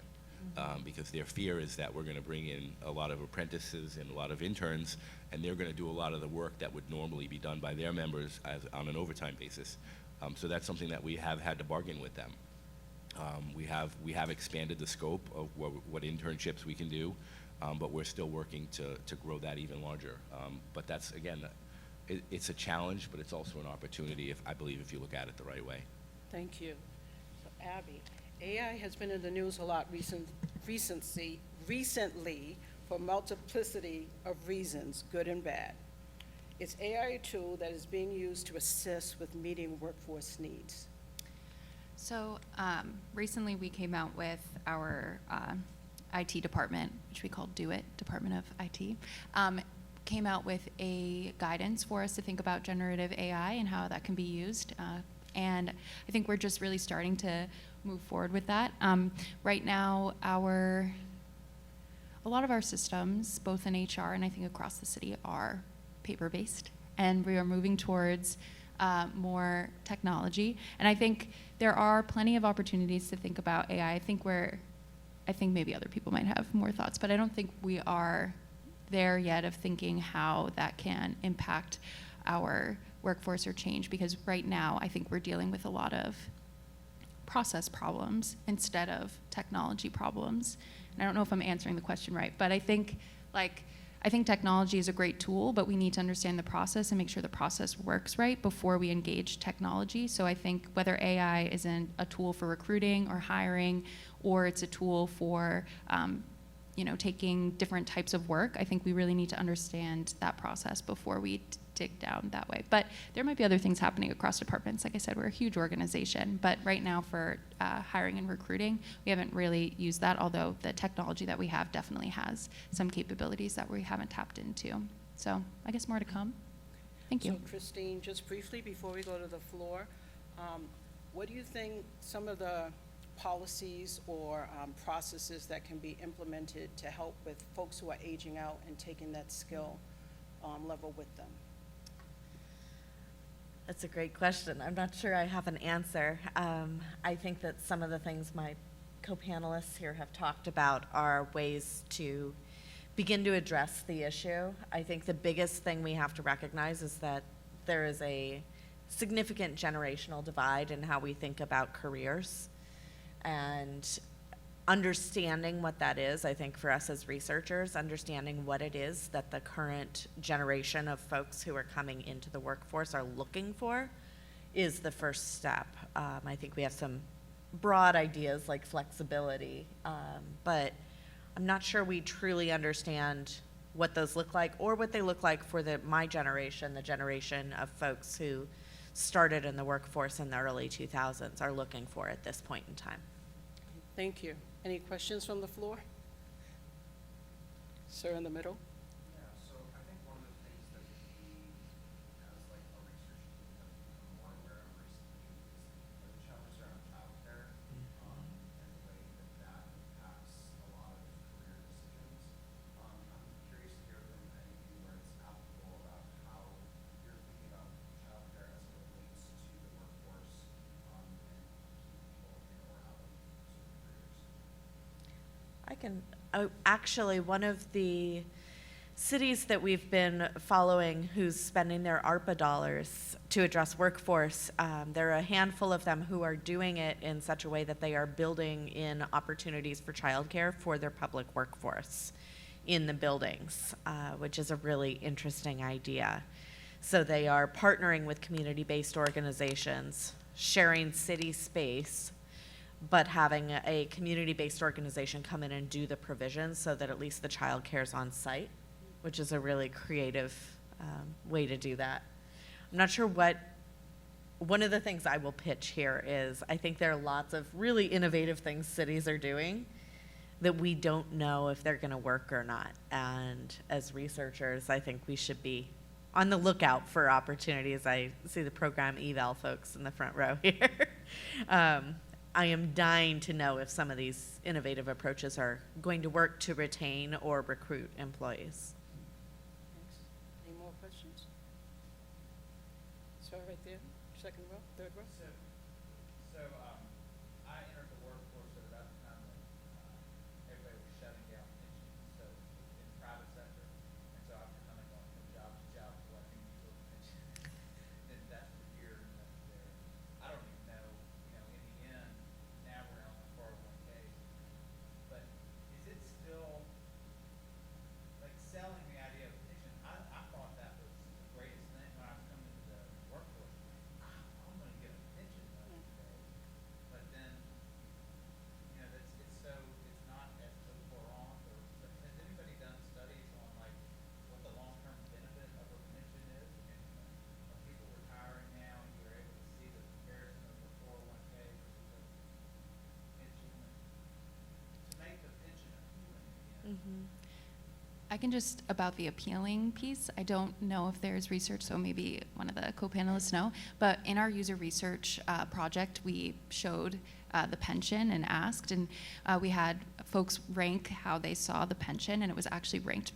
because their fear is that we're going to bring in a lot of apprentices and a lot of interns, and they're going to do a lot of the work that would normally be done by their members on an overtime basis. So that's something that we have had to bargain with them. We have expanded the scope of what internships we can do, but we're still working to grow that even larger. But that's, again, it's a challenge, but it's also an opportunity, I believe, if you look at it the right way. Thank you. So, Abby, AI has been in the news a lot recently for multiplicity of reasons, good and bad. Is AI a tool that is being used to assist with meeting workforce needs? So recently we came out with our IT department, which we call Do It, Department of IT, came out with a guidance for us to think about generative AI and how that can be used. And I think we're just really starting to move forward with that. Right now, a lot of our systems, both in HR and I think across the city, are paper-based, and we are moving towards more technology. And I think there are plenty of opportunities to think about AI. I think maybe other people might have more thoughts, but I don't think we are there yet of thinking how that can impact our workforce or change, because right now I think we're dealing with a lot of process problems instead of technology problems. And I don't know if I'm answering the question right, but I think technology is a great tool, but we need to understand the process and make sure the process works right before we engage technology. So I think whether AI isn't a tool for recruiting or hiring, or it's a tool for taking different types of work, I think we really need to understand that process before we dig down that way. But there might be other things happening across departments. Like I said, we're a huge organization, but right now for hiring and recruiting, we haven't really used that, although the technology that we have definitely has some capabilities that we haven't tapped into. So I guess more to come. Thank you. So Christine, just briefly before we go to the floor, what do you think some of the policies or processes that can be implemented to help with folks who are aging out and taking that skill level with them? That's a great question. I'm not sure I have an answer. I think that some of the things my co-panelists here have talked about are ways to begin to address the issue. I think the biggest thing we have to recognize is that there is a significant generational divide in how we think about careers. And understanding what that is, I think for us as researchers, understanding what it is that the current generation of folks who are coming into the workforce are looking for is the first step. I think we have some broad ideas like flexibility, but I'm not sure we truly understand what those look like or what they look like for my generation, the generation of folks who started in the workforce in the early 2000s are looking for at this point in time. Thank you. Any questions from the floor? Sir in the middle. Yeah, so I think one of the things that we, as like a research team, have become more aware of recently is the challenge around childcare, and the way that impacts a lot of career decisions. I'm curious to hear from any of you where it's applicable about how you're thinking about childcare as it relates to the workforce, and keeping people in or out of certain careers. Actually, one of the cities that we've been following who's spending their ARPA dollars to address workforce, there are a handful of them who are doing it in such a way that they are building in opportunities for childcare for their public workforce in the buildings, which is a really interesting idea. So they are partnering with community-based organizations, sharing city space, but having a community-based organization come in and do the provisions so that at least the child care is on site, which is a really creative way to do that. I'm not sure one of the things I will pitch here is I think there are lots of really innovative things cities are doing that we don't know if they're gonna work or not. And as researchers, I think we should be on the lookout for opportunities. I see the program eval folks in the front row here. I am dying to know if some of these innovative approaches are going to work to retain or recruit employees. Thanks. Any more questions? Sir, right there, second row, third row. So I entered the workforce at about the time when everybody was shutting down pensions, so in the private sector, and so I've kind of gone from job to job collecting people's pensions, and invested here and invested there. I don't even know, in the end, now we're on the 401k, but is it still, like, selling the idea of pension? I thought that was the greatest thing when I was coming into the workforce. I'm gonna get a pension one day. But then, it's not as prolonged, or has anybody done studies on like what the long-term benefit of a pension is? And when people retiring now, and you're able to see the comparison of the 401k versus the pension, to make the pension appealing again. I can just, about the appealing piece, I don't know if there's research, so maybe one of the co-panelists know, but in our user research project, we showed the pension and asked, and we had folks rank how they saw the pension, and it was actually ranked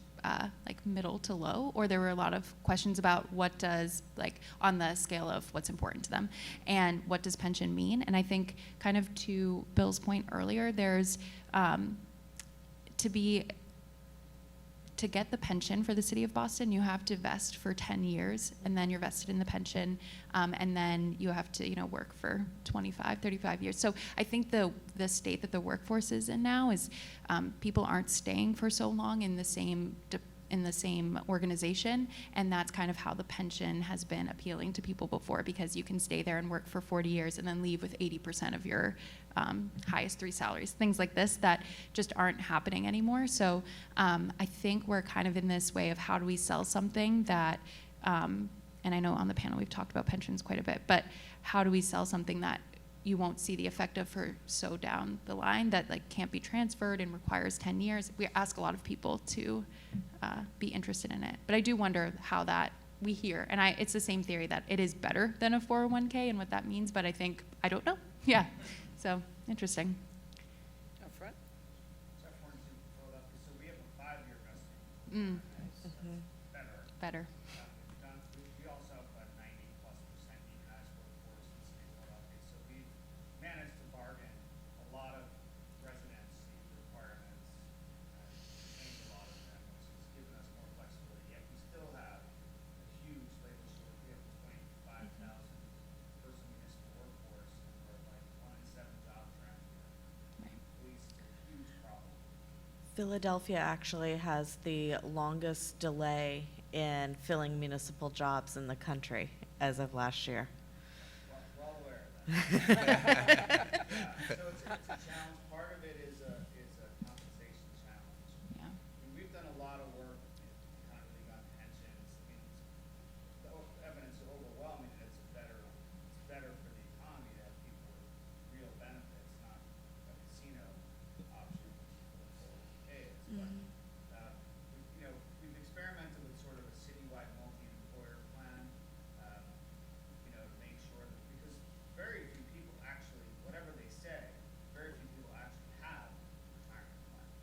like middle to low, or there were a lot of questions about what does, like on the scale of what's important to them, and what does pension mean. And I think kind of to Bill's point earlier, there's to get the pension for the city of Boston, you have to vest for 10 years, and then you're vested in the pension, and then you have to, work for 25, 35 years. So I think the state that the workforce is in now is people aren't staying for so long in the same organization, and that's kind of how the pension has been appealing to people before, because you can stay there and work for 40 years and then leave with 80% of your highest 3 salaries, things like this that just aren't happening anymore. So I think we're kind of in this way of how do we sell something that, and I know on the panel we've talked about pensions quite a bit, but how do we sell something that you won't see the effect of for so down the line, that like can't be transferred and requires 10 years. We ask a lot of people to be interested in it. But I do wonder how that we hear, and it's the same theory that it is better than a 401k and what that means, but I don't know. Yeah, so interesting. Up front. So I wanted to throw it up, so we have a 5-year vesting. Better. We also have a 90+% unionized workforce in the city of Philadelphia, so we've managed to bargain a lot of residency requirements and change a lot of them Philadelphia actually has the longest delay in filling municipal jobs in the country as of last year. Well aware of that. So it's a challenge. Part of it is a compensation challenge. Yeah. And we've done a lot of work kind of on pensions. I mean, the evidence is overwhelming that it's better for the economy to have people with real benefits, not a casino option for 401ks. But we've experimented with sort of a citywide multi-employer plan. To make sure that, because very few people actually, whatever they say, very few people actually have retirement plans,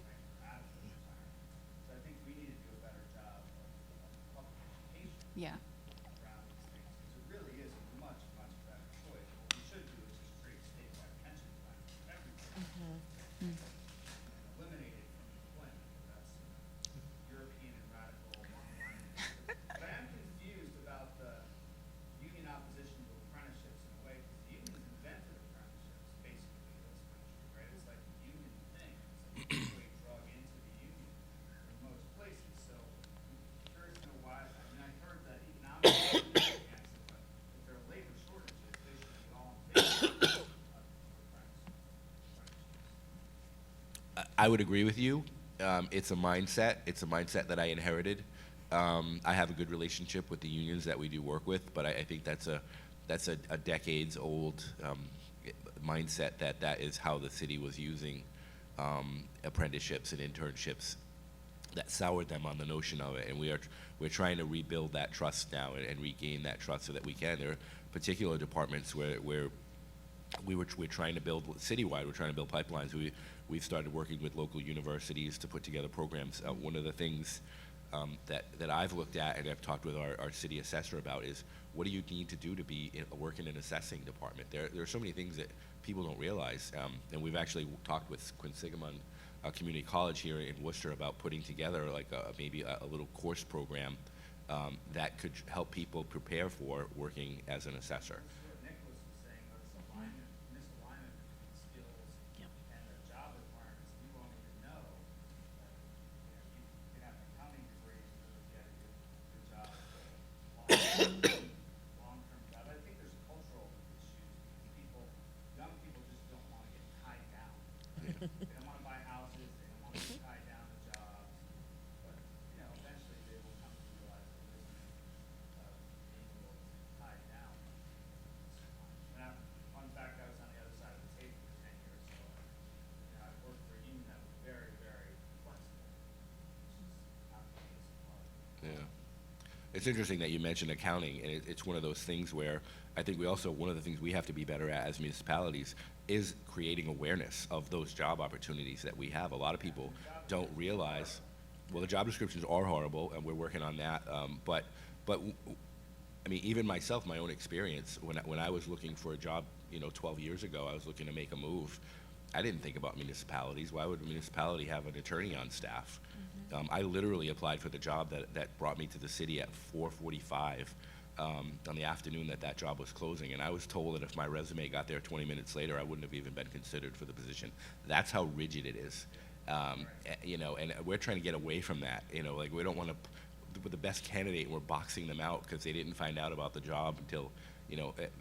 right? Adequate retirement. So I think we need to do a better job of public education Yeah. around these things, because it really is a much, much better choice. What we should do is just create statewide pension plans for everybody. And eliminate it from employment. That's European and radical long-line. But I am confused about the union opposition to apprenticeships in a way, because the unions invented apprenticeships basically in this country, right? It's like a union thing. It's like a gateway drug into the union in most places. So I'm curious to know why. I mean, I heard that economics is against it, but if there are labor shortages, they should be all in favor of apprenticeships. I would agree with you. It's a mindset. It's a mindset that I inherited. I have a good relationship with the unions that we do work with, but I think that's a decades-old mindset that is how the city was using apprenticeships and internships that soured them on the notion of it, and we're trying to rebuild that trust now and regain that trust so that we can. There are particular departments where we're trying to build citywide. We're trying to build pipelines. We've started working with local universities to put together programs. One of the things that I've looked at and I've talked with our city assessor about is, what do you need to do to work in an assessing department? There are so many things that people don't realize, and we've actually talked with Quinsigamon Community College here in Worcester about putting together like maybe a little course program that could help people prepare for working as an assessor. What Nicholas was saying, this alignment, misalignment between skills and the job requirements. You won't even know that you can have an accounting degree to really get a good job, long-term job. I think there's cultural issues. Young people just don't want to get tied down. They don't want to buy houses. They don't want to get tied down to jobs. But eventually they will come to realize the wisdom of being able to tie down. And fun fact, I was on the other side of the table for 10 years, so I worked for a union that was very, very flexible, which is not the case in Florida. Yeah. It's interesting that you mentioned accounting, and it's one of those things where I think one of the things we have to be better at as municipalities is creating awareness of those job opportunities that we have. A lot of people don't realize, well, the job descriptions are horrible, and we're working on that, but I mean, even myself, my own experience, when I was looking for a job, 12 years ago, I was looking to make a move. I didn't think about municipalities. Why would a municipality have an attorney on staff? I literally applied for the job that brought me to the city at 4:45 on the afternoon that job was closing, and I was told that if my resume got there 20 minutes later, I wouldn't have even been considered for the position. That's how rigid it is, and we're trying to get away from that. Like, we don't want to, with the best candidate, we're boxing them out because they didn't find out about the job until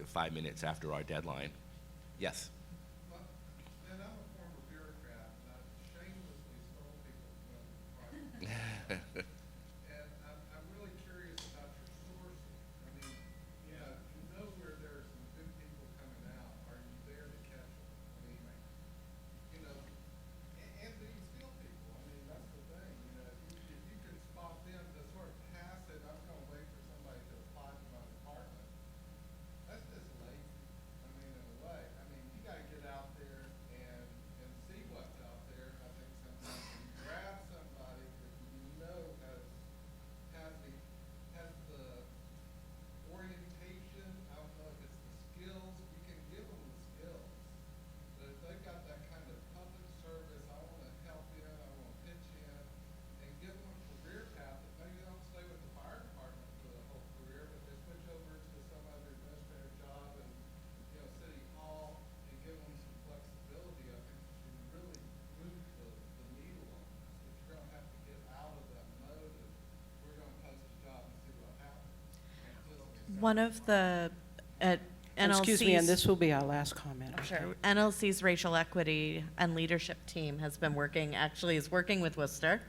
5 minutes after our deadline. Yes. Well, and I'm a former bureaucrat, and I shamelessly stole people from other departments. And I'm really curious about your sourcing. I mean, you know where there are some good people coming out. Are you there to catch them? I mean, and do you steal people? I mean, that's the thing. If you could spot them, the sort of passive, I'm going to wait for somebody to apply to my department. That's just lazy. I mean, in a way. I mean, you guys One of the NLC's, Excuse me, and this will be our last comment. okay? Sure. NLC's racial equity and leadership team has been is working with Worcester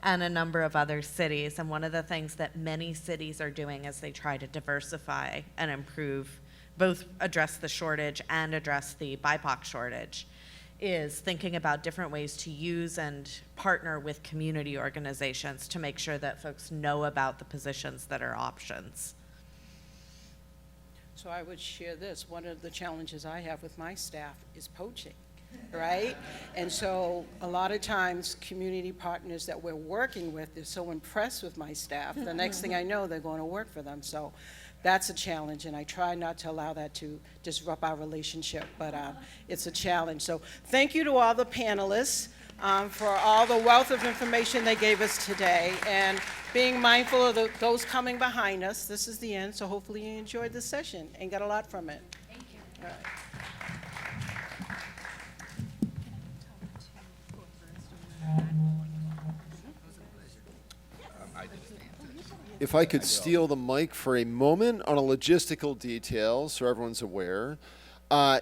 and a number of other cities. And one of the things that many cities are doing as they try to diversify and improve, both address the shortage and address the BIPOC shortage, is thinking about different ways to use and partner with community organizations to make sure that folks know about the positions that are options. So I would share this. One of the challenges I have with my staff is poaching, right? And so a lot of times, community partners that we're working with, they're so impressed with my staff, the next thing I know, they're going to work for them. So that's a challenge, and I try not to allow that to disrupt our relationship, but it's a challenge. So thank you to all the panelists for all the wealth of information they gave us today, and being mindful of those coming behind us. This is the end, so hopefully you enjoyed this session and got a lot from it. Thank you. All right. If I could steal the mic for a moment on a logistical detail so everyone's aware.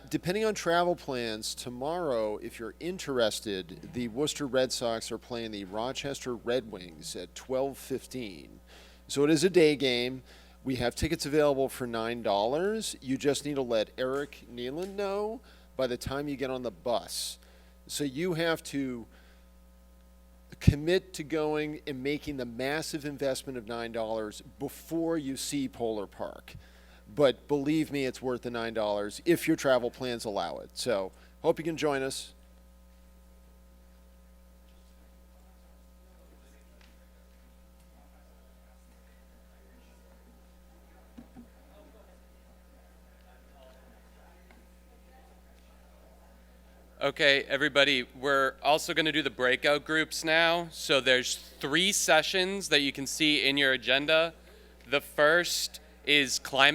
Depending on travel plans, tomorrow, if you're interested, the Worcester Red Sox are playing the Rochester Red Wings at 12:15. So it is a day game. We have tickets available for $9. You just need to let Eric Nealon know by the time you get on the bus. So you have to commit to going and making the massive investment of $9 before you see Polar Park. But believe me, it's worth the $9 if your travel plans allow it. So hope you can join us. Okay, everybody, we're also going to do the breakout groups now. So there's 3 sessions that you can see in your agenda. The first is climate